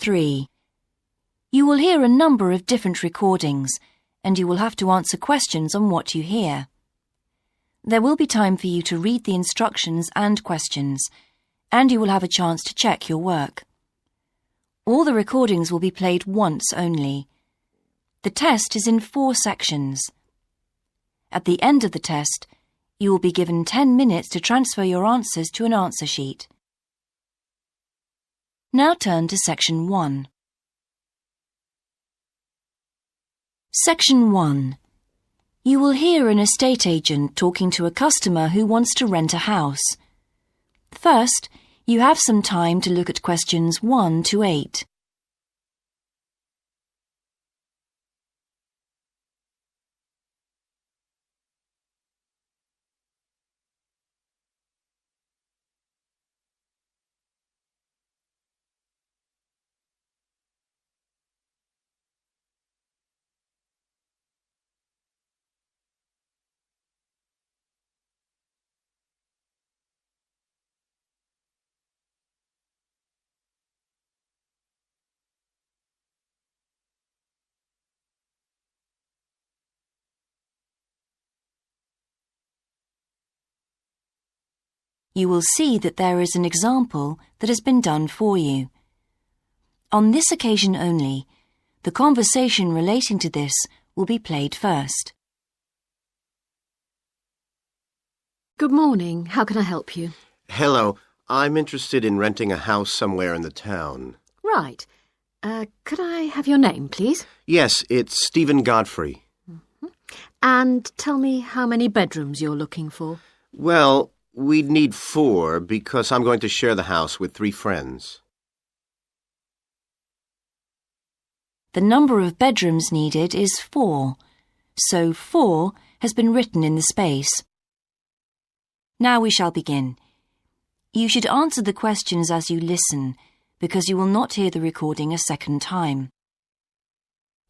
3. You will hear a number of different recordings, and you will have to answer questions on what you hear. There will be time for you to read the instructions and questions, and you will have a chance to check your work. All the recordings will be played once only. The test is in 4 sections. At the end of the test, you will be given 10 minutes to transfer your answers to an answer sheet. Now turn to Section 1. Section 1. You will hear an estate agent talking to a customer who wants to rent a house. First, you have some time to look at questions 1 to 8. You will see that there is an example that has been done for you. On this occasion only, the conversation relating to this will be played first. Good morning. How can I help you? Hello. I'm interested in renting a house somewhere in the town. Right. Could I have your name, please? Yes, it's Stephen Godfrey. And tell me how many bedrooms you're looking for. Well, we'd need 4 because I'm going to share the house with 3 friends. The number of bedrooms needed is 4, so 4 has been written in the space. Now we shall begin. You should answer the questions as you listen, because you will not hear the recording a second time.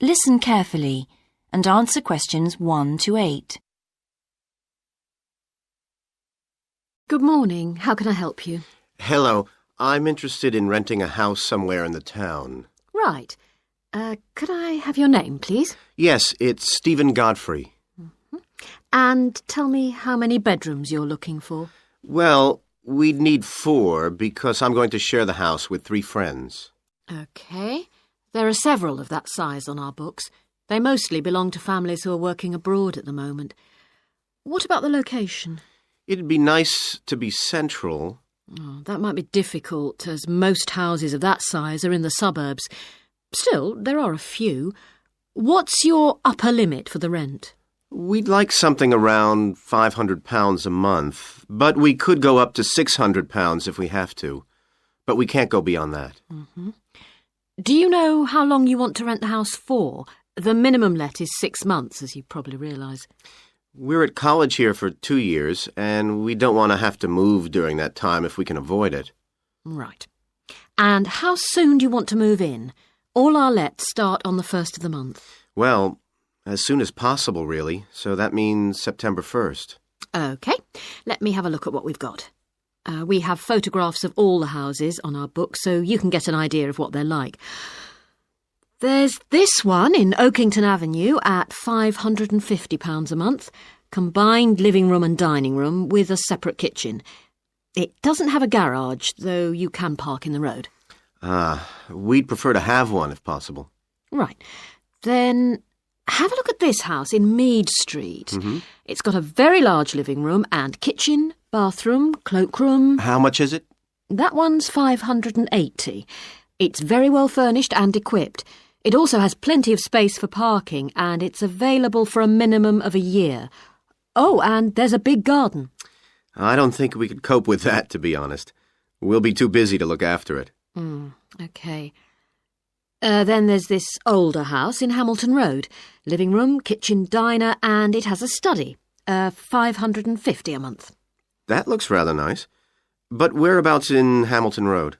Listen carefully and answer questions 1 to 8. Good morning. How can I help you? Hello. I'm interested in renting a house somewhere in the town. Right. Could I have your name, please? Yes, it's Stephen Godfrey. And tell me how many bedrooms you're looking for. Well, we'd need 4 because I'm going to share the house with 3 friends. OK. There are several of that size on our books. They mostly belong to families who are working abroad at the moment. What about the location? It'd be nice to be central. Oh, that might be difficult, as most houses of that size are in the suburbs. Still, there are a few. What's your upper limit for the rent? We'd like something around £500 a month, but we could go up to £600 if we have to. But we can't go beyond that. Do you know how long you want to rent the house for? The minimum let is 6 months, as you probably realise. We're at college here for 2 years, and we don't want to have to move during that time if we can avoid it. Right. And how soon do you want to move in? All our lets start on the 1st of the month. Well, as soon as possible, really, so that means September 1st. OK. Let me have a look at what we've got. We have photographs of all the houses on our book, so you can get an idea of what they're like. There's this one in Oakington Avenue at £550 a month, combined living room and dining room with a separate kitchen. It doesn't have a garage, though you can park in the road. We'd prefer to have one if possible. Right. Then have a look at this house in Mead Street. It's got a very large living room and kitchen, bathroom, cloakroom. How much is it? That one's £580. It's very well furnished and equipped. It also has plenty of space for parking, and it's available for a minimum of a year. Oh, and there's a big garden. I don't think we could cope with that, to be honest. We'll be too busy to look after it. OK. Then there's this older house in Hamilton Road. Living room, kitchen, diner, and it has a study. $550 a month. That looks rather nice. But whereabouts in Hamilton Road?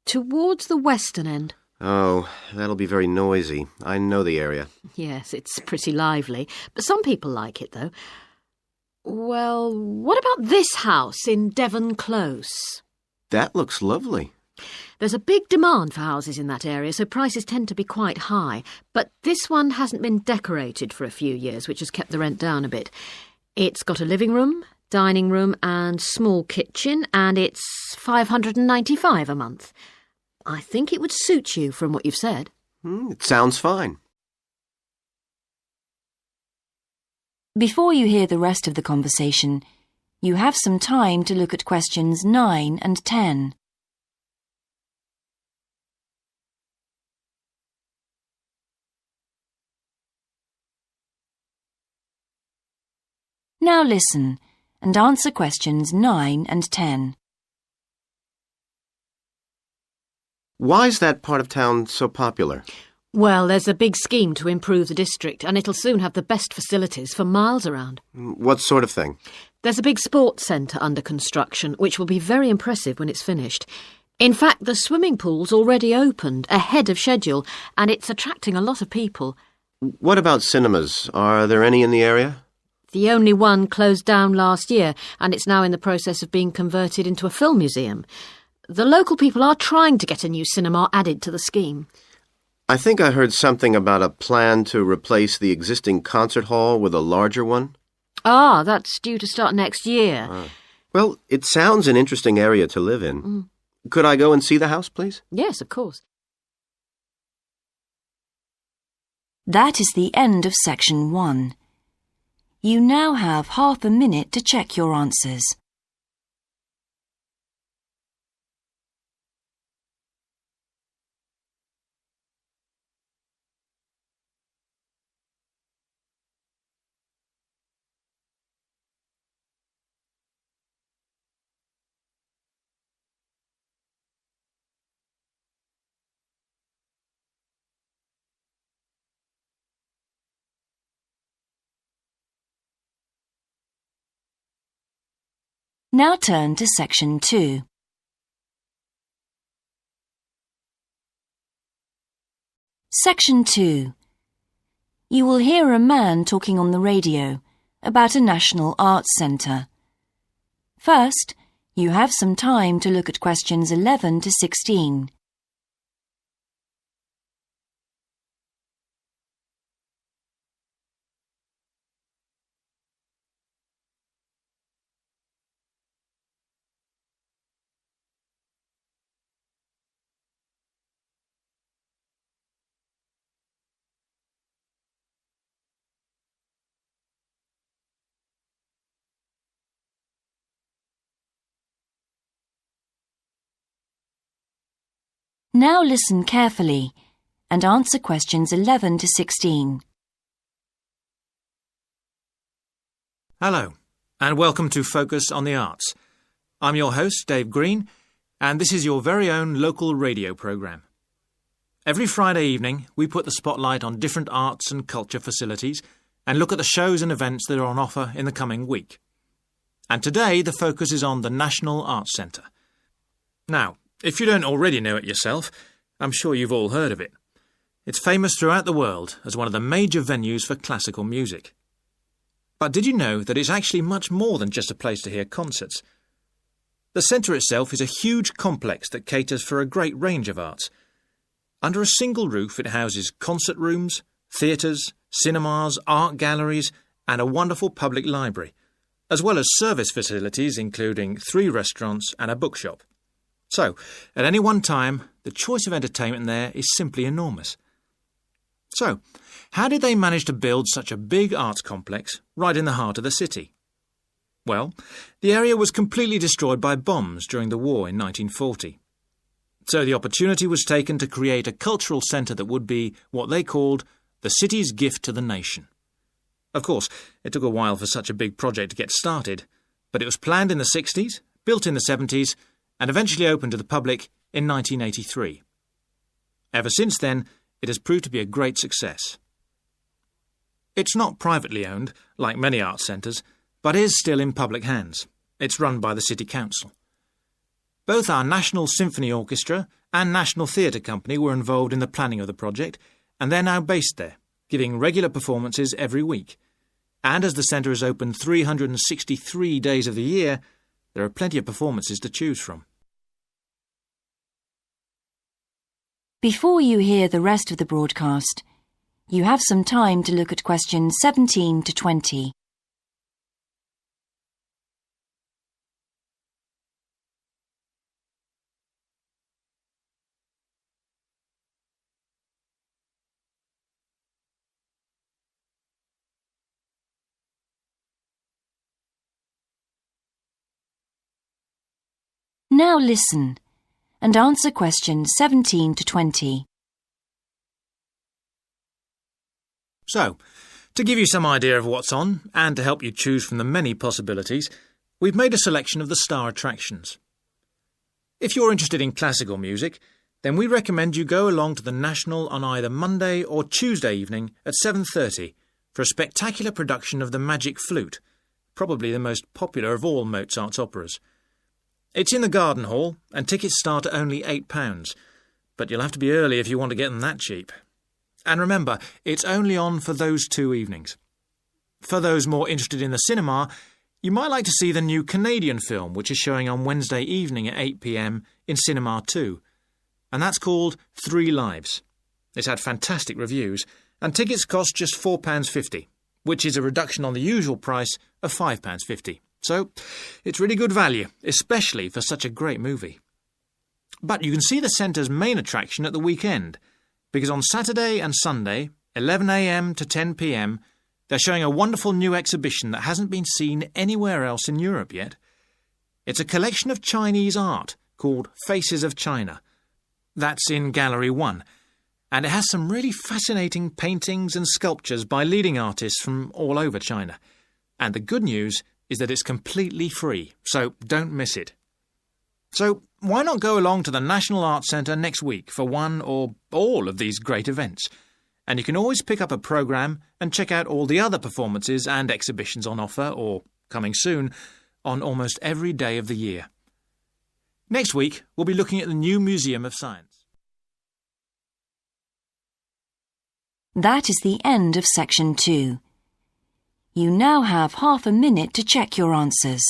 Towards the western end. Oh, that'll be very noisy. I know the area. Yes, it's pretty lively. But some people like it, though. Well, what about this house in Devon Close? That looks lovely. There's a big demand for houses in that area, so prices tend to be quite high. But this one hasn't been decorated for a few years, which has kept the rent down a bit. It's got a living room, dining room and small kitchen, and it's $595 a month. I think it would suit you from what you've said. It sounds fine. Before you hear the rest of the conversation, you have some time to look at questions 9 and 10. Now listen and answer questions 9 and 10. Why is that part of town so popular? Well, there's a big scheme to improve the district, and it'll soon have the best facilities for miles around. What sort of thing? There's a big sports centre under construction, which will be very impressive when it's finished. In fact, the swimming pool's already opened, ahead of schedule, and it's attracting a lot of people. What about cinemas? Are there any in the area? The only one closed down last year, and it's now in the process of being converted into a film museum. The local people are trying to get a new cinema added to the scheme. I think I heard something about a plan to replace the existing concert hall with a larger one. Ah, that's due to start next year. Well, it sounds an interesting area to live in. Could I go and see the house, please? Yes, of course. That is the end of section 1. You now have half a minute to check your answers. Now turn to section 2. Section 2. You will hear a man talking on the radio about a national arts centre. First, you have some time to look at questions 11 to 16. Now listen carefully and answer questions 11 to 16. Hello, and welcome to Focus on the Arts. I'm your host, Dave Green, and this is your very own local radio programme. Every Friday evening, we put the spotlight on different arts and culture facilities and look at the shows and events that are on offer in the coming week. And today, the focus is on the National Arts Centre. Now, if you don't already know it yourself, I'm sure you've all heard of it. It's famous throughout the world as one of the major venues for classical music. But did you know that it's actually much more than just a place to hear concerts? The centre itself is a huge complex that caters for a great range of arts. Under a single roof, it houses concert rooms, theatres, cinemas, art galleries, and a wonderful public library, as well as service facilities including 3 restaurants and a bookshop. So, at any one time, the choice of entertainment there is simply enormous. So, how did they manage to build such a big arts complex right in the heart of the city? Well, the area was completely destroyed by bombs during the war in 1940. So the opportunity was taken to create a cultural centre that would be what they called the city's gift to the nation. Of course, it took a while for such a big project to get started, but it was planned in the 60s, built in the 70s, and eventually opened to the public in 1983. Ever since then, it has proved to be a great success. It's not privately owned, like many arts centres, but is still in public hands. It's run by the City Council. Both our National Symphony Orchestra and National Theatre Company were involved in the planning of the project, and they're now based there, giving regular performances every week. And as the centre is open 363 days of the year, there are plenty of performances to choose from. Before you hear the rest of the broadcast, you have some time to look at questions 17 to 20. Now listen and answer questions 17 to 20. So, to give you some idea of what's on, and to help you choose from the many possibilities, we've made a selection of the star attractions. If you're interested in classical music, then we recommend you go along to the National on either Monday or Tuesday evening at 7:30 for a spectacular production of the Magic Flute, probably the most popular of all Mozart's operas. It's in the Garden Hall, and tickets start at only £8, but you'll have to be early if you want to get them that cheap. And remember, it's only on for those 2 evenings. For those more interested in the cinema, you might like to see the new Canadian film, which is showing on Wednesday evening at 8 p.m. in Cinema 2, and that's called 3 Lives. It's had fantastic reviews, and tickets cost just £4.50, which is a reduction on the usual price of £5.50. So, it's really good value, especially for such a great movie. But you can see the centre's main attraction at the weekend, because on Saturday and Sunday, 11 a.m. to 10 p.m, they're showing a wonderful new exhibition that hasn't been seen anywhere else in Europe yet. It's a collection of Chinese art called Faces of China. That's in Gallery 1, and it has some really fascinating paintings and sculptures by leading artists from all over China. And the good news is that it's completely free, so don't miss it. So why not go along to the National Arts Centre next week for one or all of these great events? And you can always pick up a programme and check out all the other performances and exhibitions on offer, or coming soon, on almost every day of the year. Next week, we'll be looking at the new Museum of Science. That is the end of Section 2. You now have half a minute to check your answers.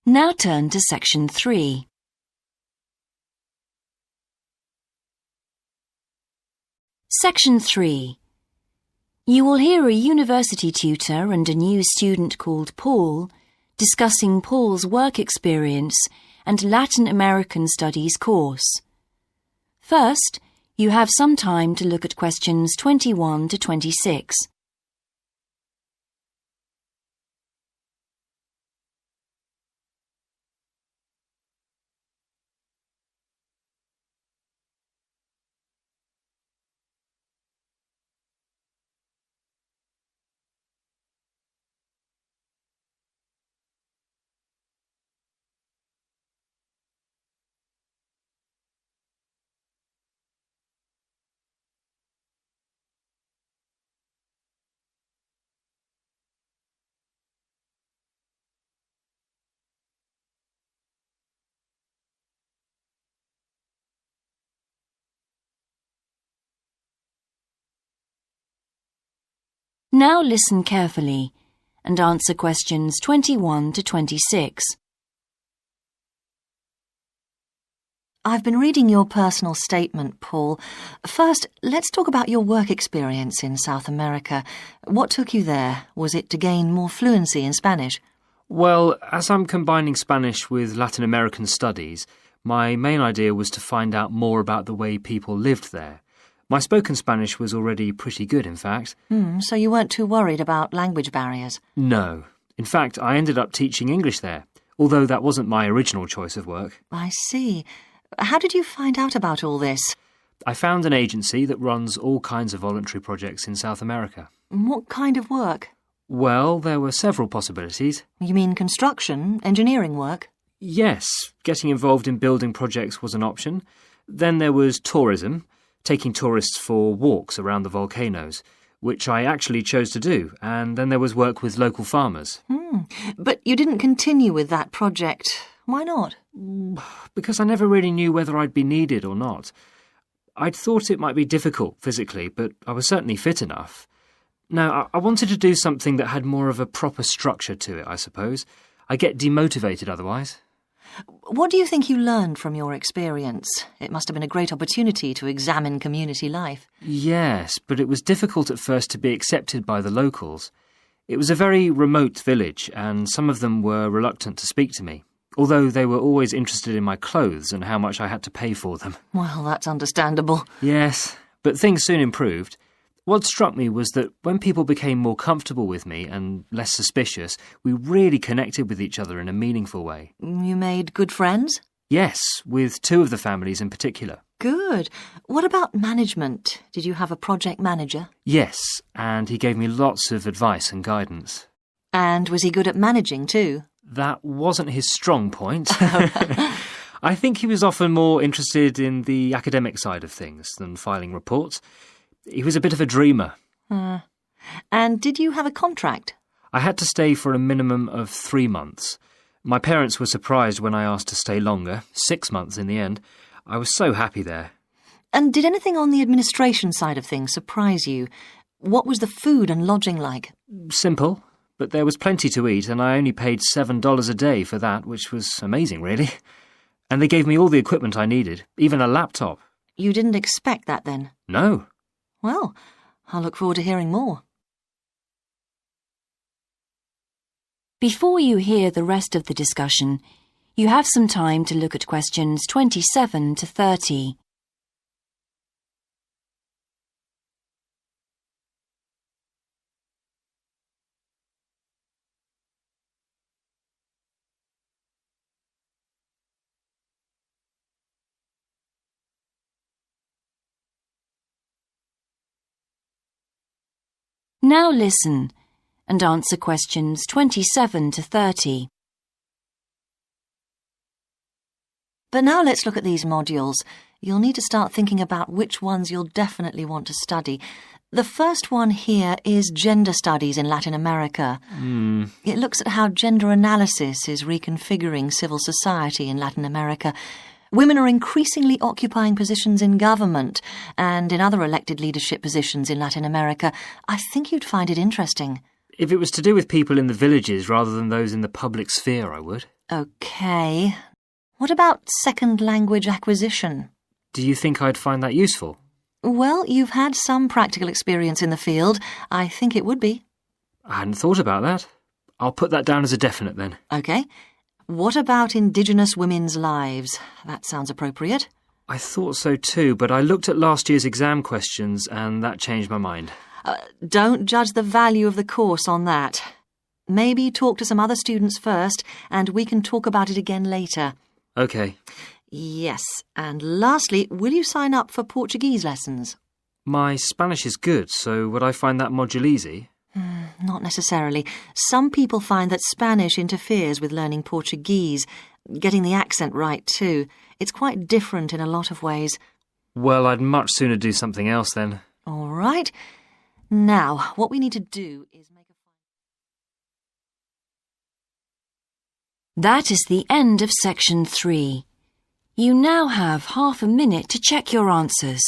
Now turn to Section 3. Section 3. You will hear a university tutor and a new student called Paul discussing Paul's work experience and Latin American Studies course. First, you have some time to look at questions 21 to 26. Now listen carefully and answer questions 21 to 26. I've been reading your personal statement, Paul. First, let's talk about your work experience in South America. What took you there? Was it to gain more fluency in Spanish? Well, as I'm combining Spanish with Latin American studies, my main idea was to find out more about the way people lived there. My spoken Spanish was already pretty good, in fact. So you weren't too worried about language barriers? No. In fact, I ended up teaching English there, although that wasn't my original choice of work. I see. How did you find out about all this? I found an agency that runs all kinds of voluntary projects in South America. What kind of work? Well, there were several possibilities. You mean construction, engineering work? Yes, getting involved in building projects was an option. Then there was tourism. taking tourists for walks around the volcanoes, which I actually chose to do, and then there was work with local farmers. But you didn't continue with that project. Why not? Because I never really knew whether I'd be needed or not. I'd thought it might be difficult physically, but I was certainly fit enough. Now, I wanted to do something that had more of a proper structure to it, I suppose. I get demotivated otherwise. What do you think you learned from your experience? It must have been a great opportunity to examine community life. Yes, but it was difficult at first to be accepted by the locals. It was a very remote village, and some of them were reluctant to speak to me, although they were always interested in my clothes and how much I had to pay for them. Well, that's understandable. Yes, but things soon improved. What struck me was that when people became more comfortable with me and less suspicious, we really connected with each other in a meaningful way. You made good friends? Yes, with two of the families in particular. Good. What about management? Did you have a project manager? Yes, and he gave me lots of advice and guidance. And was he good at managing too? That wasn't his strong point. I think he was often more interested in the academic side of things than filing reports. He was a bit of a dreamer. And did you have a contract? I had to stay for a minimum of 3 months. My parents were surprised when I asked to stay longer, 6 months in the end. I was so happy there. And did anything on the administration side of things surprise you? What was the food and lodging like? Simple, but there was plenty to eat, and I only paid $7 a day for that, which was amazing, really. And they gave me all the equipment I needed, even a laptop. You didn't expect that then? No. Well, I'll look forward to hearing more. Before you hear the rest of the discussion, you have some time to look at questions 27 to 30. Now listen and answer questions 27 to 30. But now let's look at these modules. You'll need to start thinking about which ones you'll definitely want to study. The first one here is Gender Studies in Latin America. It looks at how gender analysis is reconfiguring civil society in Latin America. Women are increasingly occupying positions in government and in other elected leadership positions in Latin America. I think you'd find it interesting. If it was to do with people in the villages rather than those in the public sphere, I would. OK. What about second language acquisition? Do you think I'd find that useful? Well, you've had some practical experience in the field. I think it would be. I hadn't thought about that. I'll put that down as a definite then. OK. What about Indigenous women's lives? That sounds appropriate. I thought so too, but I looked at last year's exam questions and that changed my mind. Don't judge the value of the course on that. Maybe talk to some other students first and we can talk about it again later. OK. Yes, and lastly, will you sign up for Portuguese lessons? My Spanish is good, so would I find that module easy? Not necessarily. Some people find that Spanish interferes with learning Portuguese, getting the accent right too. It's quite different in a lot of ways. Well, I'd much sooner do something else then. All right. Now, what we need to do is make a... That is the end of section 3. You now have half a minute to check your answers.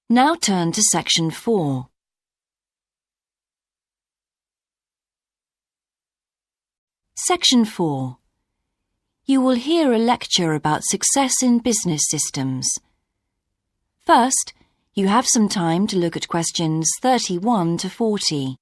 Now turn to section 4. Section 4. You will hear a lecture about success in business systems. First, you have some time to look at questions 31 to 40.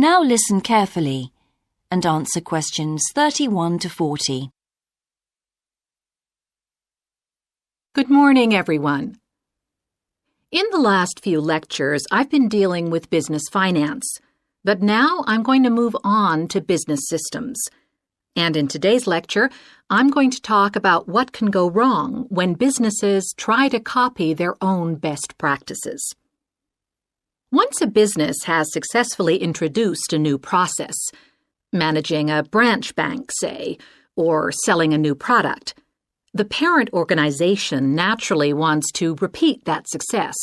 Now listen carefully and answer questions 31 to 40. Good morning, everyone. In the last few lectures, I've been dealing with business finance, but now I'm going to move on to business systems. And in today's lecture, I'm going to talk about what can go wrong when businesses try to copy their own best practices. Once a business has successfully introduced a new process, managing a branch bank, say, or selling a new product, the parent organization naturally wants to repeat that success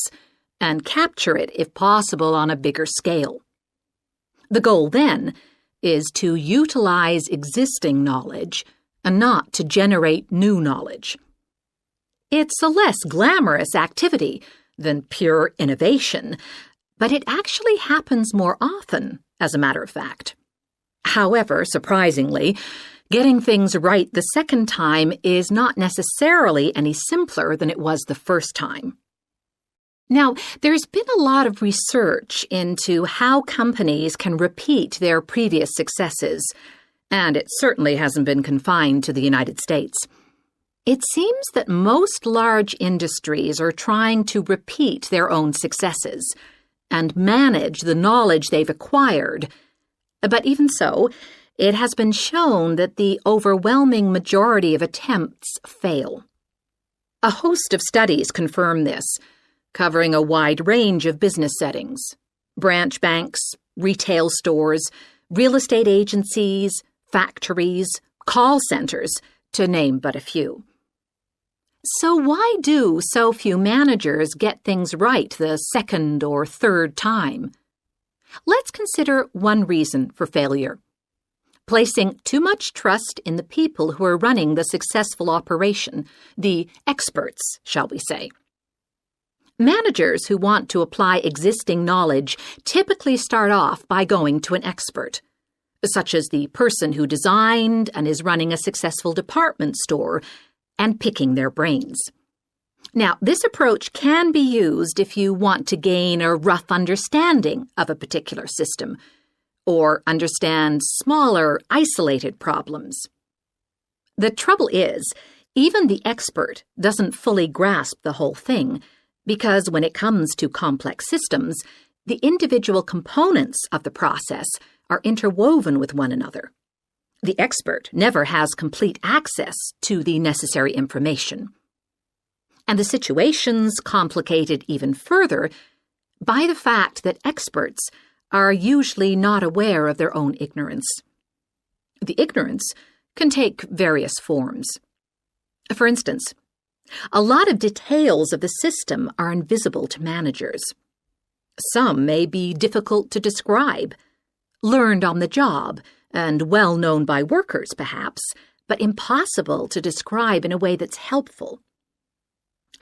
and capture it, if possible, on a bigger scale. The goal, then, is to utilize existing knowledge and not to generate new knowledge. It's a less glamorous activity than pure innovation, but it actually happens more often, as a matter of fact. However, surprisingly, getting things right the second time is not necessarily any simpler than it was the first time. Now, there's been a lot of research into how companies can repeat their previous successes, and it certainly hasn't been confined to the United States. It seems that most large industries are trying to repeat their own successes and manage the knowledge they've acquired. But even so, it has been shown that the overwhelming majority of attempts fail. A host of studies confirm this, covering a wide range of business settings: branch banks, retail stores, real estate agencies, factories, call centers, to name but a few. So why do so few managers get things right the second or third time? Let's consider one reason for failure: placing too much trust in the people who are running the successful operation, the experts, shall we say. Managers who want to apply existing knowledge typically start off by going to an expert, such as the person who designed and is running a successful department store, and picking their brains. Now, this approach can be used if you want to gain a rough understanding of a particular system, or understand smaller, isolated problems. The trouble is, even the expert doesn't fully grasp the whole thing, because when it comes to complex systems, the individual components of the process are interwoven with one another. The expert never has complete access to the necessary information. And the situation's complicated even further by the fact that experts are usually not aware of their own ignorance. The ignorance can take various forms. For instance, a lot of details of the system are invisible to managers. Some may be difficult to describe, learned on the job, and well known by workers, perhaps, but impossible to describe in a way that's helpful.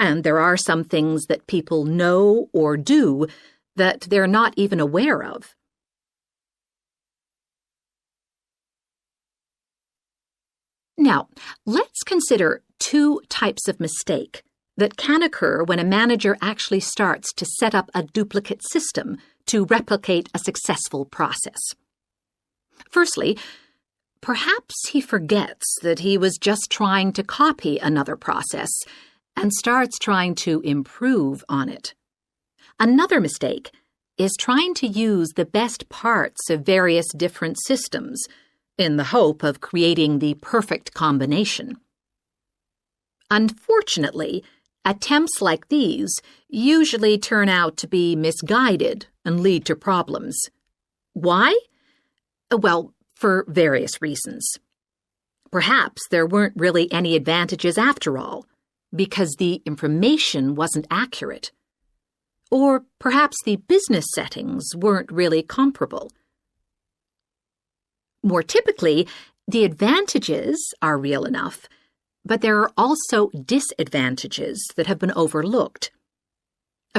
And there are some things that people know or do that they're not even aware of. Now, let's consider two types of mistake that can occur when a manager actually starts to set up a duplicate system to replicate a successful process. Firstly, perhaps he forgets that he was just trying to copy another process and starts trying to improve on it. Another mistake is trying to use the best parts of various different systems in the hope of creating the perfect combination. Unfortunately, attempts like these usually turn out to be misguided and lead to problems. Why? Well, for various reasons. Perhaps there weren't really any advantages after all, because the information wasn't accurate. Or perhaps the business settings weren't really comparable. More typically, the advantages are real enough, but there are also disadvantages that have been overlooked.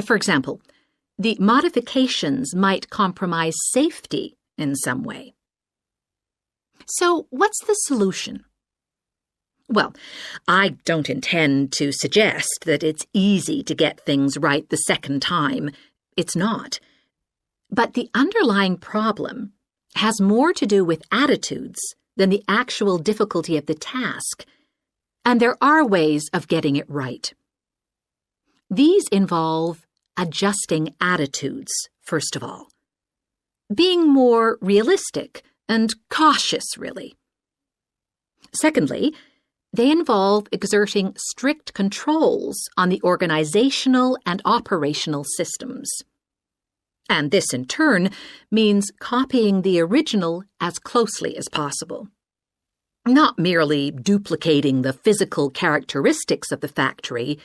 For example, the modifications might compromise safety in some way. So, what's the solution? Well, I don't intend to suggest that it's easy to get things right the second time. It's not. But the underlying problem has more to do with attitudes than the actual difficulty of the task, and there are ways of getting it right. These involve adjusting attitudes, first of all. Being more realistic and cautious, really. Secondly, they involve exerting strict controls on the organizational and operational systems. And this, in turn, means copying the original as closely as possible. Not merely duplicating the physical characteristics of the factory,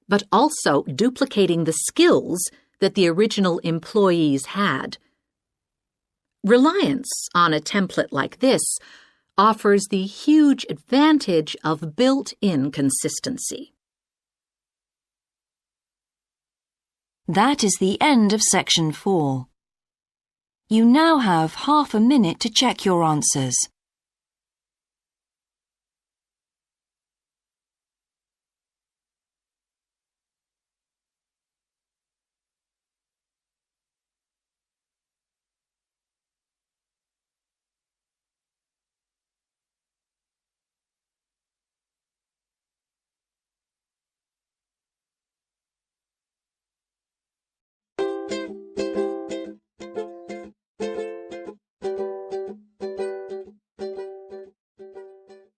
but also duplicating the skills that the original employees had. Reliance on a template like this offers the huge advantage of built-in consistency. That is the end of section 4. You now have half a minute to check your answers.